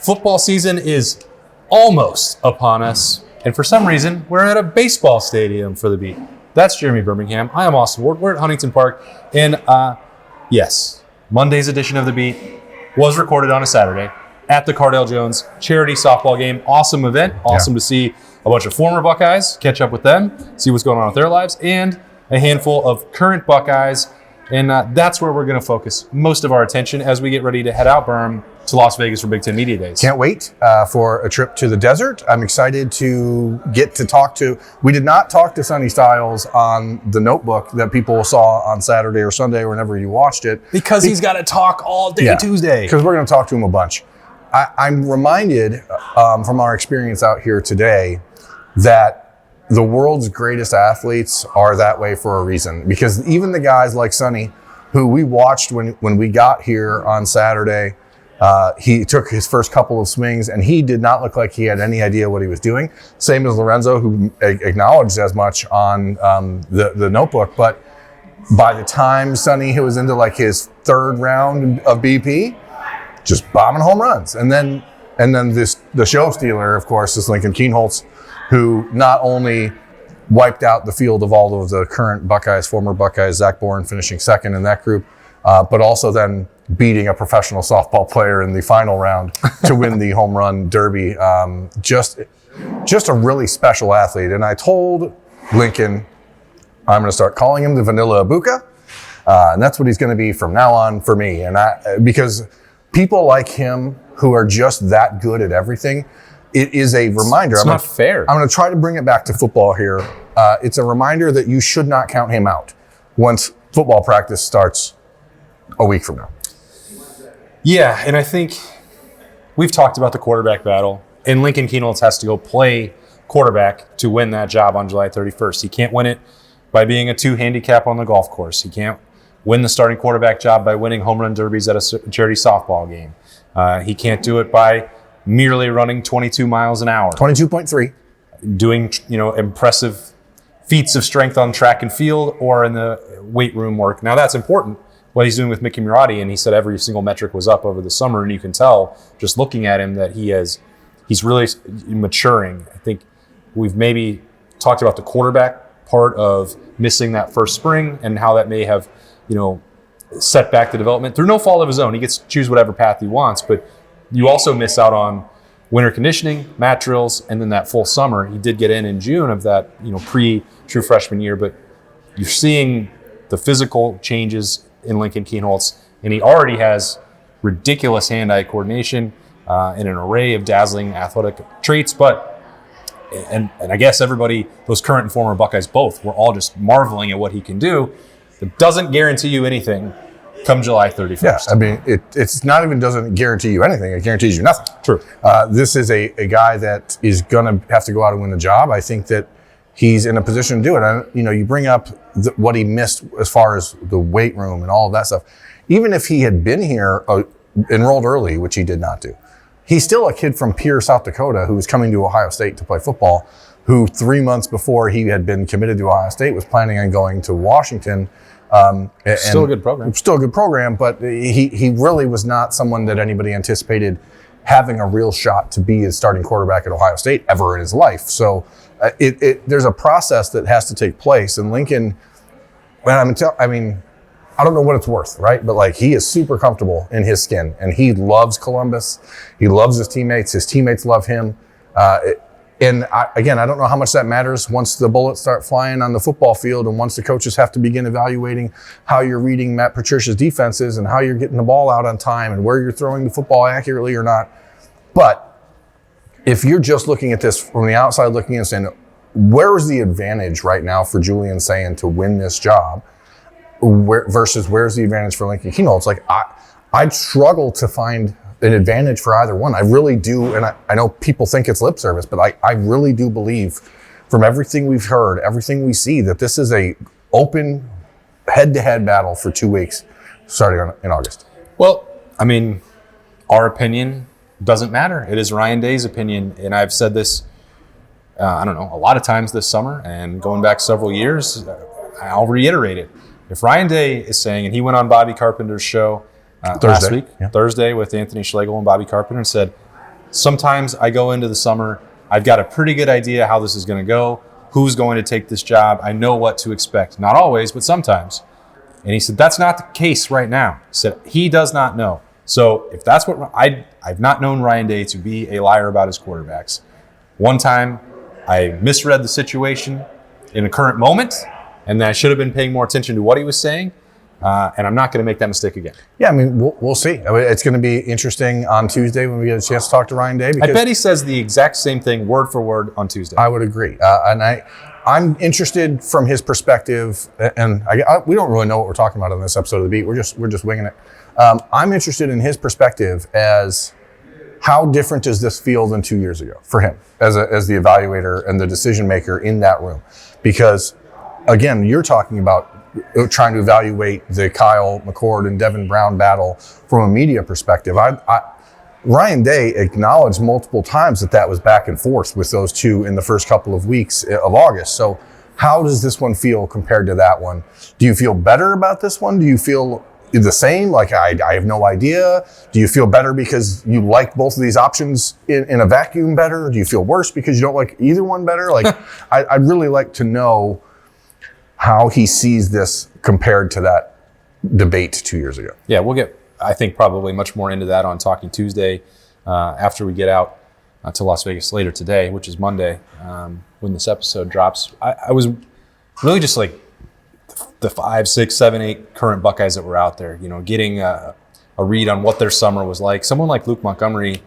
Football season is almost upon us, and for some reason, we're at a baseball stadium for the beat. That's Jeremy Birmingham. I am Austin Ward. We're at Huntington Park, and yes, Monday's edition of the beat was recorded on a Saturday at the Cardell Jones charity softball game. Awesome event. Awesome to see a bunch of former Buckeyes, catch up with them, see what's going on with their lives, and a handful of current Buckeyes. And that's where we're going to focus most of our attention as we get ready to head out, Birm, to Las Vegas for Big Ten Media Days. Can't wait for a trip to the desert. I'm excited to get to talk to. We did not talk to Sonny Styles on the notebook that people saw on Saturday or Sunday or whenever you watched it. Because he's got to talk all day Tuesday. Because we're going to talk to him a bunch. I'm reminded from our experience out here today that the world's greatest athletes are that way for a reason. Because even the guys like Sonny, who we watched when we got here on Saturday, he took his first couple of swings and he did not look like he had any idea what he was doing. Same as Lorenzo, who acknowledged as much on the notebook. But by the time Sonny was into like his third round of BP, just bombing home runs. And then the show stealer, of course, is Lincoln Kienholz, who not only wiped out the field of all of the current Buckeyes, former Buckeyes, Zach Bourne finishing second in that group, but also then beating a professional softball player in the final round to win the home run derby. Just a really special athlete. And I told Lincoln I'm going to start calling him the Vanilla Abuka, and that's what he's going to be from now on for me. And because people like him who are just that good at everything, it is a reminder. It's not fair. I'm going to try to bring it back to football here. It's a reminder that you should not count him out once football practice starts a week from now. Yeah, and I think we've talked about the quarterback battle, and Lincoln Kienholz has to go play quarterback to win that job on July 31st. He can't win it by being a 2 handicap on the golf course. He can't win the starting quarterback job by winning home run derbies at a charity softball game. He can't do it by merely running 22 miles an hour. 22.3. Doing, impressive feats of strength on track and field or in the weight room work. Now that's important, what he's doing with Camaraderie, and he said every single metric was up over the summer, and you can tell just looking at him that he's really maturing. I think we've maybe talked about the quarterback part of missing that first spring and how that may have, set back the development through no fault of his own. He gets to choose whatever path he wants, but you also miss out on winter conditioning, mat drills, and then that full summer. He did get in June of that, pre-true freshman year, but you're seeing the physical changes in Lincoln Kienholz, and he already has ridiculous hand-eye coordination and an array of dazzling athletic traits. But I guess everybody, those current and former Buckeyes both, were all just marveling at what he can do. It doesn't guarantee you anything come July 31st. Yeah, I mean, it's not even doesn't guarantee you anything. It guarantees you nothing. True. This is a guy that is going to have to go out and win the job. I think that he's in a position to do it. And, you bring up what he missed as far as the weight room and all of that stuff. Even if he had been here, enrolled early, which he did not do, he's still a kid from Pierre, South Dakota, who was coming to Ohio State to play football, who 3 months before he had been committed to Ohio State was planning on going to Washington. Still a good program. Still a good program, but he really was not someone that anybody anticipated having a real shot to be a starting quarterback at Ohio State ever in his life. So there's a process that has to take place. And Lincoln, I don't know what it's worth, right? But he is super comfortable in his skin, and he loves Columbus. He loves his teammates. His teammates love him. And I don't know how much that matters once the bullets start flying on the football field and once the coaches have to begin evaluating how you're reading Matt Patricia's defenses and how you're getting the ball out on time and where you're throwing the football accurately or not. But if you're just looking at this from the outside looking and saying, where is the advantage right now for Julian Sayin to win this job versus where's the advantage for Lincoln Kienholz? I'd struggle to find an advantage for either one. I really do, and I know people think it's lip service, but I really do believe from everything we've heard, everything we see, that this is a open head-to-head battle for 2 weeks starting in August. Well, our opinion doesn't matter. It is Ryan Day's opinion, and I've said this, a lot of times this summer, and going back several years, I'll reiterate it. If Ryan Day is saying, and he went on Bobby Carpenter's show last week, Thursday, with Anthony Schlegel and Bobby Carpenter, and said, sometimes I go into the summer, I've got a pretty good idea how this is going to go, who's going to take this job. I know what to expect. Not always, but sometimes. And he said, that's not the case right now. He said, he does not know. So if that's what I've not known Ryan Day to be a liar about his quarterbacks. One time I misread the situation in a current moment, and then I should have been paying more attention to what he was saying. And I'm not going to make that mistake again. Yeah, I mean, we'll see. I mean, it's going to be interesting on Tuesday when we get a chance to talk to Ryan Day. I bet he says the exact same thing word for word on Tuesday. I would agree. And I'm interested from his perspective, and we don't really know what we're talking about on this episode of The Beat. We're just winging it. I'm interested in his perspective as how different does this feel than 2 years ago for him as the evaluator and the decision maker in that room? Because, again, you're talking about trying to evaluate the Kyle McCord and Devin Brown battle from a media perspective. Ryan Day acknowledged multiple times that was back and forth with those two in the first couple of weeks of August. So how does this one feel compared to that one? Do you feel better about this one? Do you feel the same? Like, I have no idea. Do you feel better because you like both of these options in a vacuum better? Do you feel worse because you don't like either one better? Like, I'd really like to know how he sees this compared to that debate 2 years ago. Yeah, we'll get, I think, probably much more into that on Talking Tuesday after we get out to Las Vegas later today, which is Monday, when this episode drops. I was really just like the 5, 6, 7, 8 current Buckeyes that were out there, getting a read on what their summer was like. Someone like Luke Montgomery,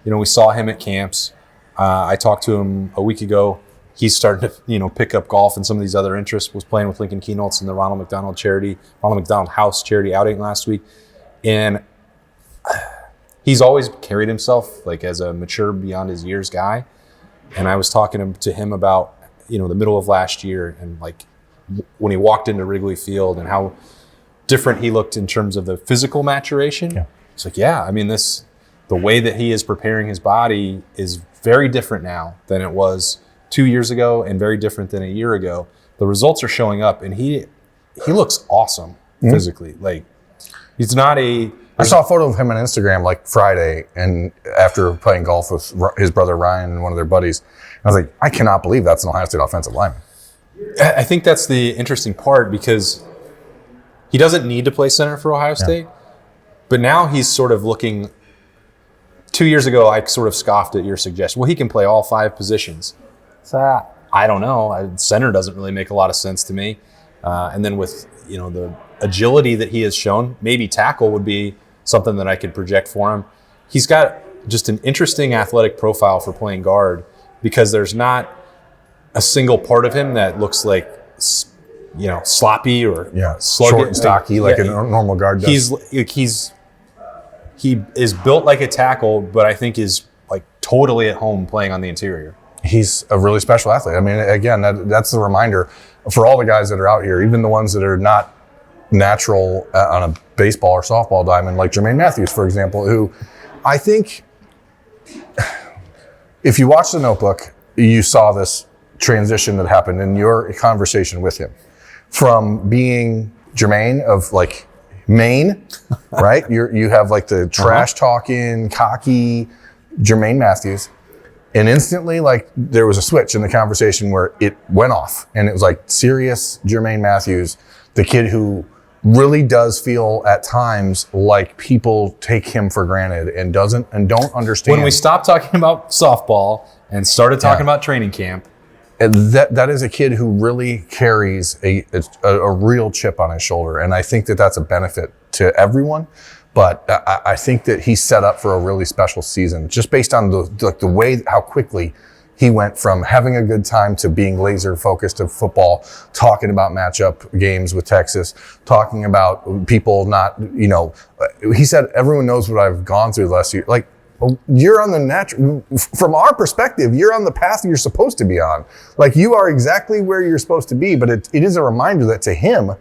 we saw him at camps. I talked to him a week ago. He's starting to, pick up golf and some of these other interests. Was playing with Lincoln Kienholz in the Ronald McDonald House charity outing last week. And he's always carried himself like as a mature beyond his years guy. And I was talking to him about, the middle of last year and like when he walked into Wrigley Field and how different he looked in terms of the physical maturation. Yeah. It's like, yeah, I mean, the way that he is preparing his body is very different now than it was 2 years ago and very different than a year ago. The results are showing up and he looks awesome physically. Like, he's not I saw a photo of him on Instagram like Friday and after playing golf with his brother Ryan and one of their buddies. I was like, I cannot believe that's an Ohio State offensive lineman. I think that's the interesting part because he doesn't need to play center for Ohio State, but now he's sort of looking. 2 years ago, I sort of scoffed at your suggestion. Well, he can play all 5 positions. So I don't know. Center doesn't really make a lot of sense to me. And then with the agility that he has shown, maybe tackle would be something that I could project for him. He's got just an interesting athletic profile for playing guard because there's not a single part of him that looks like sloppy or sluggish, short and stocky like a normal guard does. He is built like a tackle, but I think is like totally at home playing on the interior. He's a really special athlete. I mean, again, that's the reminder for all the guys that are out here, even the ones that are not natural on a baseball or softball diamond, like Jermaine Matthews, for example, who I think if you watch The Notebook, you saw this transition that happened in your conversation with him from being Jermaine of like Maine, right? You have like the trash talking, cocky Jermaine Matthews. And instantly, like, there was a switch in the conversation where it went off. And it was like serious Jermaine Matthews, the kid who really does feel at times like people take him for granted and don't understand. When we stopped talking about softball and started talking about training camp. That is a kid who really carries a real chip on his shoulder. And I think that's a benefit to everyone. But I think that he's set up for a really special season just based on the way, how quickly he went from having a good time to being laser focused of football, talking about matchup games with Texas, talking about people not, he said, everyone knows what I've gone through last year. Like, you're on the natural, from our perspective, you're on the path you're supposed to be on. Like, you are exactly where you're supposed to be. But it is a reminder that to him,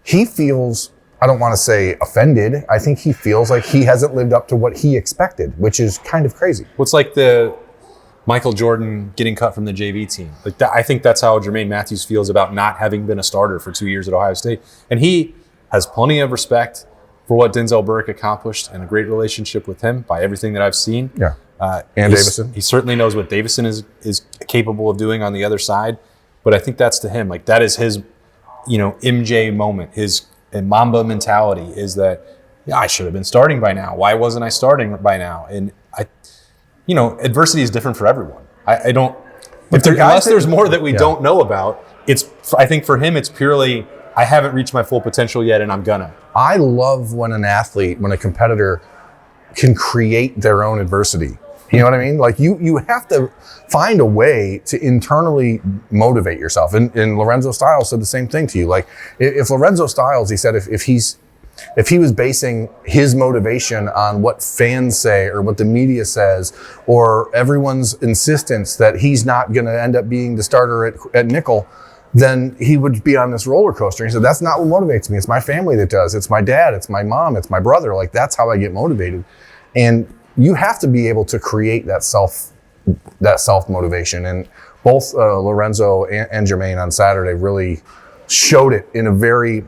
he feels, I don't want to say offended. I think he feels like he hasn't lived up to what he expected, which is kind of crazy. Well, it's like the Michael Jordan getting cut from the JV team. Like that, I think that's how Jermaine Matthews feels about not having been a starter for 2 years at Ohio State. And he has plenty of respect for what Denzel Burke accomplished and a great relationship with him by everything that I've seen. Yeah. And Davison. He certainly knows what Davison is capable of doing on the other side. But I think that's to him. Like, that is his, MJ moment. His Mamba mentality is that, I should have been starting by now. Why wasn't I starting by now? And adversity is different for everyone. I don't. Unless there's more that we don't know about, I think for him, it's purely, I haven't reached my full potential yet, and I'm gonna. I love when a competitor can create their own adversity. You know what I mean? Like, you have to find a way to internally motivate yourself. And Lorenzo Styles said the same thing to you. Like, if Lorenzo Styles, he said, if he was basing his motivation on what fans say or what the media says or everyone's insistence that he's not going to end up being the starter at nickel, then he would be on this roller coaster. He said, that's not what motivates me. It's my family that does. It's my dad. It's my mom. It's my brother. Like, that's how I get motivated. And you have to be able to create that self-motivation. And both Lorenzo and Jermaine on Saturday really showed it in a very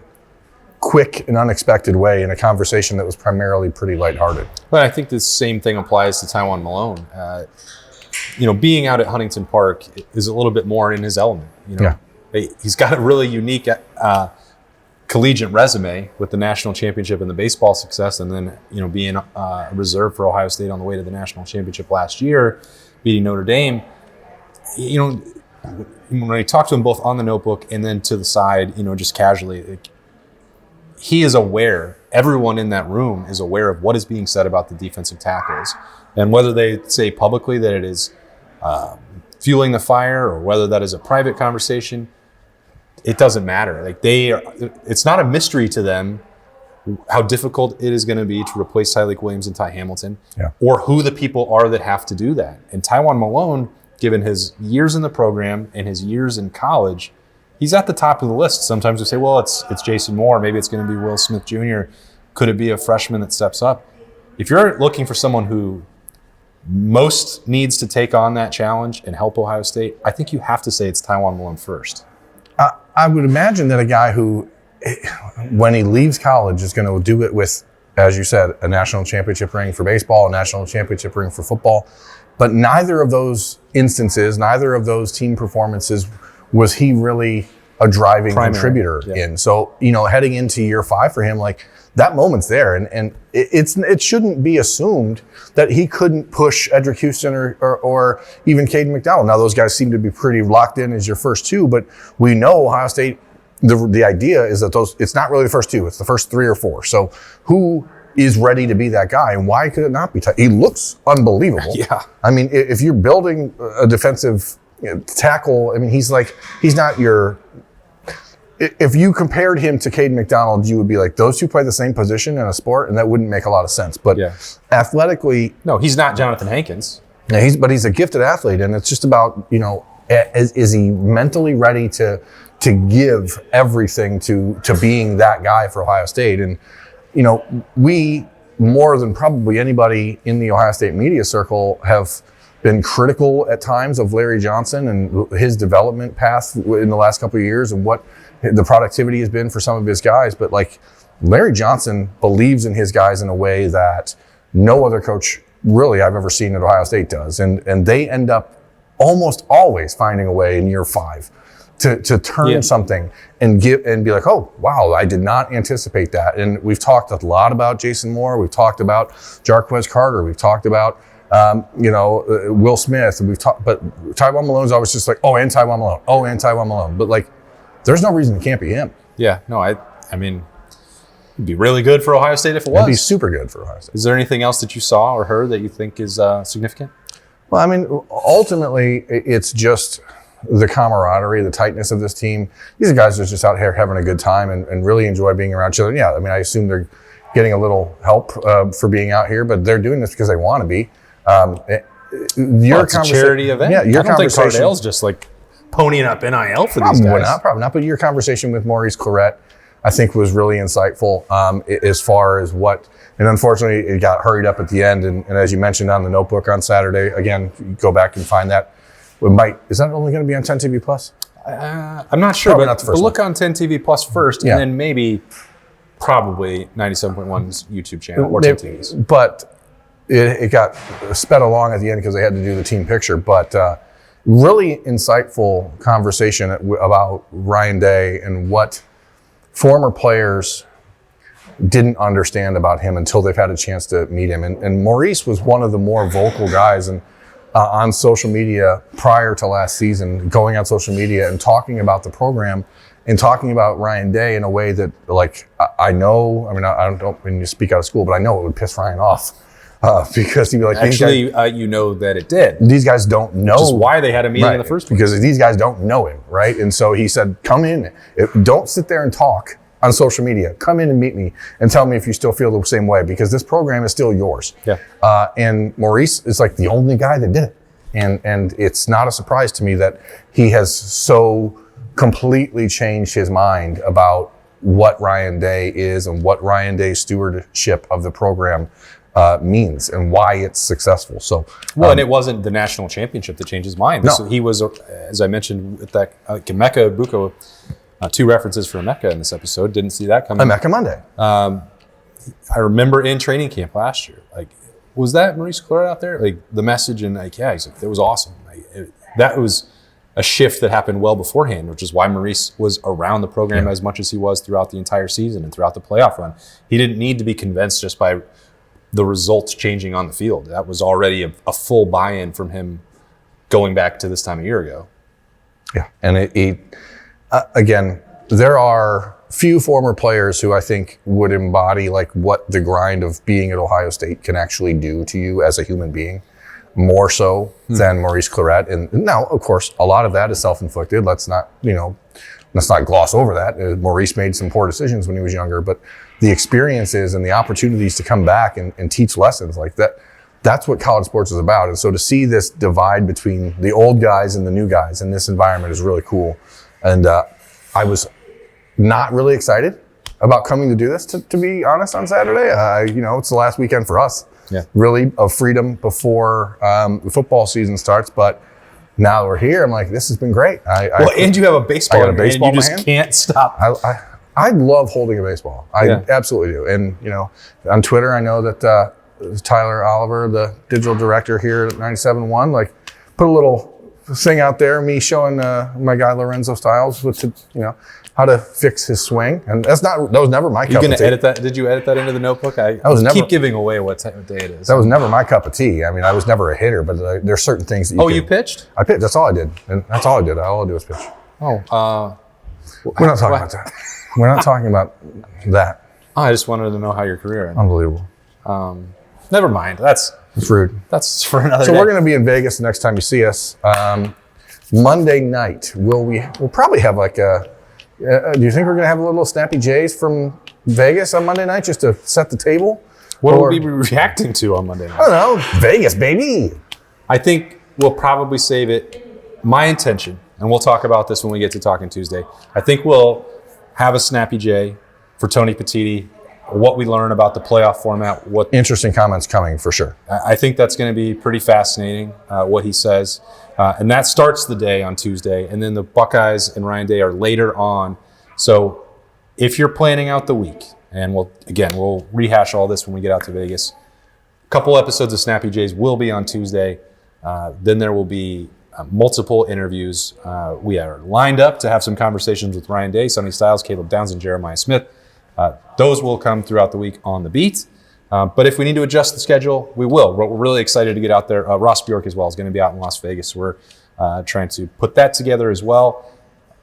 quick and unexpected way in a conversation that was primarily pretty lighthearted. But I think the same thing applies to Taiwan Malone. Being out at Huntington Park is a little bit more in his element. He's got a really unique collegiate resume with the national championship and the baseball success, and then being a reserve for Ohio State on the way to the national championship last year, beating Notre Dame. When I talked to him both on the notebook and then to the side, just casually, he is aware. Everyone in that room is aware of what is being said about the defensive tackles, and whether they say publicly that it is fueling the fire or whether that is a private conversation. It doesn't matter. Like, it's not a mystery to them how difficult it is going to be to replace Tyleik Williams and Ty Hamilton, or who the people are that have to do that. And Taiwan Malone, given his years in the program and his years in college, he's at the top of the list. Sometimes we say, well, it's Jason Moore. Maybe it's going to be Will Smith Jr. Could it be a freshman that steps up? If you're looking for someone who most needs to take on that challenge and help Ohio State, I think you have to say it's Taiwan Malone first. I would imagine that a guy who, when he leaves college, is going to do it with, as you said, a national championship ring for baseball, a national championship ring for football. But neither of those instances, neither of those team performances was he really a driving contributor in. So, heading into year 5 for him, like, that moment's there. And it shouldn't be assumed that he couldn't push Edric Houston or even Caden McDonald. Now, those guys seem to be pretty locked in as your first 2, but we know Ohio State, the idea is that it's not really the first 2, it's the first 3 or 4. So who is ready to be that guy, and why could it not be? He looks unbelievable. Yeah. I mean, if you're building a defensive tackle, I mean, he's not your... If you compared him to Caden McDonald, you would be like, those two play the same position in a sport, and that wouldn't make a lot of sense. But athletically... No, he's not Jonathan Hankins. Yeah, but he's a gifted athlete, and it's just about, is he mentally ready to give everything to being that guy for Ohio State? And, we, more than probably anybody in the Ohio State media circle, have been critical at times of Larry Johnson and his development path in the last couple of years and what the productivity has been for some of his guys. But Larry Johnson believes in his guys in a way that no other coach really I've ever seen at Ohio State does. And they end up almost always finding a way in year 5 to turn something and be like, oh, wow, I did not anticipate that. And we've talked a lot about Jason Moore. We've talked about Jarquez Carter. We've talked about Will Smith. But Taiwan Malone's always just like, and Taiwan Malone. But there's no reason it can't be him. Yeah, no, I mean, it'd be really good for Ohio State if it was. It'd be super good for Ohio State. Is there anything else that you saw or heard that you think is significant? Well, I mean, ultimately, it's just the camaraderie, the tightness of this team. These are guys that are just out here having a good time and really enjoy being around each other. Yeah, I mean, I assume they're getting a little help for being out here, but they're doing this because they want to be. It's a charity event. Yeah, your I don't think conversation. Cardale's just ponying up NIL for these guys. Probably not. But your conversation with Maurice Clarett, I think, was really insightful as far as what. And unfortunately, it got hurried up at the end. And as you mentioned on the notebook on Saturday, again, you go back and find that. Is that only going to be on 10 TV Plus? I'm not sure, Probably but not the first look on 10 TV Plus first, and then probably 97.1's YouTube channel or 10 TV's. But it got sped along at the end because they had to do the team picture. But really insightful conversation about Ryan Day and what former players didn't understand about him until they've had a chance to meet him. And Maurice was one of the more vocal guys and on social media prior to last season, going on social media and talking about the program and talking about Ryan Day in a way that, like, I don't mean to speak out of school, but I know it would piss Ryan off because he'd be like, actually, you know that it did. These guys don't know. Which is why they had a meeting in the first place. Because these guys don't know him, right? And so he said, come in. Don't sit there and talk on social media. Come in and meet me and tell me if you still feel the same way, because this program is still yours. Yeah. And Maurice is like the only guy that did it. And it's not a surprise to me that he has so completely changed his mind about what Ryan Day is and what Ryan Day's stewardship of the program means and why it's successful. So, and it wasn't the national championship that changed his mind. No. He was, as I mentioned, with that Emeka Buko, 2 references for Emeka in this episode. Didn't see that coming. Emeka Monday. I remember in training camp last year, like, was that Maurice Clarett out there? Like, the message, and like, yeah, he's like, that was awesome. Like, that was a shift that happened well beforehand, which is why Maurice was around the program as much as he was throughout the entire season and throughout the playoff run. He didn't need to be convinced just by the results changing on the field. That was already a full buy-in from him going back to this time a year ago. Yeah, and again, there are few former players who I think would embody like what the grind of being at Ohio State can actually do to you as a human being, more so than Maurice Clarett. And now, of course, a lot of that is self-inflicted. Let's not gloss over that. Maurice made some poor decisions when he was younger, but the experiences and the opportunities to come back and teach lessons like that, that's what college sports is about. And so to see this divide between the old guys and the new guys in this environment is really cool. And I was not really excited about coming to do this, to be honest, on Saturday. It's the last weekend for us, really, of freedom before the football season starts. But now that we're here, I'm like, this has been great. And you have a baseball. I got a baseball in your hand. in my You just can't stop. I love holding a baseball. I absolutely do. And, on Twitter, I know that Tyler Oliver, the digital director here at 97.1, like, put a little thing out there, me showing my guy Lorenzo Styles how to fix his swing, and that was never my cup of tea. You gonna edit that? Did you edit that into the notebook? I keep giving away what day it is. That was never my cup of tea. I mean, I was never a hitter, but there's certain things that you pitched? I pitched. That's all I did, and that's all I did. All I did was pitch. We're not talking about that. We're not talking about that. I just wanted to know how your career ended. Unbelievable. Never mind. That's rude. That's for another day. So we're going to be in Vegas the next time you see us. Monday night, we'll probably have like a. Do you think we're going to have a little Snappy J's from Vegas on Monday night just to set the table? What will we be reacting to on Monday night? I don't know. Vegas, baby. I think we'll probably save it. My intention, and we'll talk about this when we get to Talking Tuesday, I think we'll have a Snappy J for Tony Petitti, what we learn about the playoff format. Interesting comments coming for sure. I think that's going to be pretty fascinating, what he says. And that starts the day on Tuesday. And then the Buckeyes and Ryan Day are later on. So if you're planning out the week, and we'll rehash all this when we get out to Vegas. A couple episodes of Snappy Jays will be on Tuesday. Then there will be multiple interviews. We are lined up to have some conversations with Ryan Day, Sonny Styles, Caleb Downs, and Jeremiah Smith. Those will come throughout the week on the beat. But if we need to adjust the schedule, we will. We're really excited to get out there. Ross Bjork as well is going to be out in Las Vegas. We're trying to put that together as well.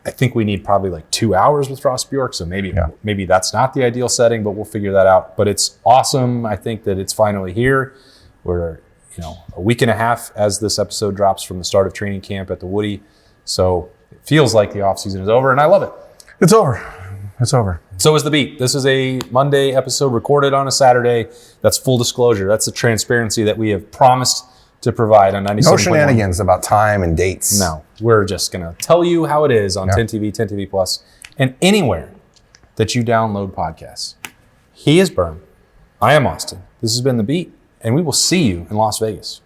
I think we need probably like 2 hours with Ross Bjork, so maybe that's not the ideal setting, but we'll figure that out. But it's awesome. I think that it's finally here. We're a week and a half as this episode drops from the start of training camp at the Woody. So it feels like the offseason is over, and I love it. It's over. It's over. So is the beat. This is a Monday episode recorded on a Saturday. That's full disclosure. That's the transparency that we have promised to provide on 97.1. No shenanigans about time and dates. No. We're just going to tell you how it is on 10 TV, 10 TV Plus, and anywhere that you download podcasts. He is Birm. I am Austin. This has been The Beat, and we will see you in Las Vegas.